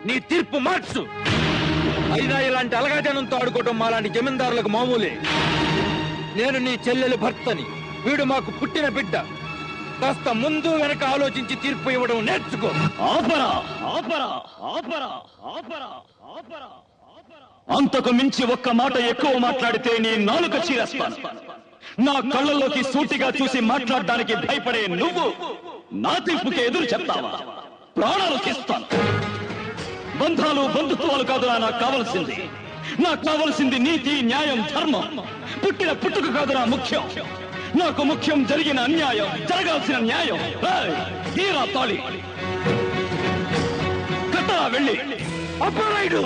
నీ తీర్పు మార్చు. అయినా ఇలాంటి అలగాజనంతో ఆడుకోవటం మాలాంటి జమీందారులకు మామూలే. నేను నీ చెల్లెలు భర్తని, వీడు మాకు పుట్టిన బిడ్డ. కాస్త ముందు వెనక ఆలోచించి తీర్పు ఇవ్వడం నేర్చుకో. అంతకు మించి ఒక్క మాట ఎక్కువ మాట్లాడితే నీ నాలుక చీరేస్తాను. నా కళ్ళల్లోకి సూటిగా చూసి మాట్లాడడానికి భయపడే నువ్వు నా తీర్పుకి ఎదురు చెప్తావా? ప్రాణాలు తీస్తాను. బంధాలు బంధుత్వాలు కాదురా నాకు కావలసింది. నాకు కావలసింది నీతి, న్యాయం, ధర్మం. పుట్టిన పుట్టుక కాదురా ముఖ్యం. నాకు ముఖ్యం జరిగిన అన్యాయం, జరగాల్సిన న్యాయం. తీరా తాళి కట్టరా వెళ్ళి. అప్పరాయుడు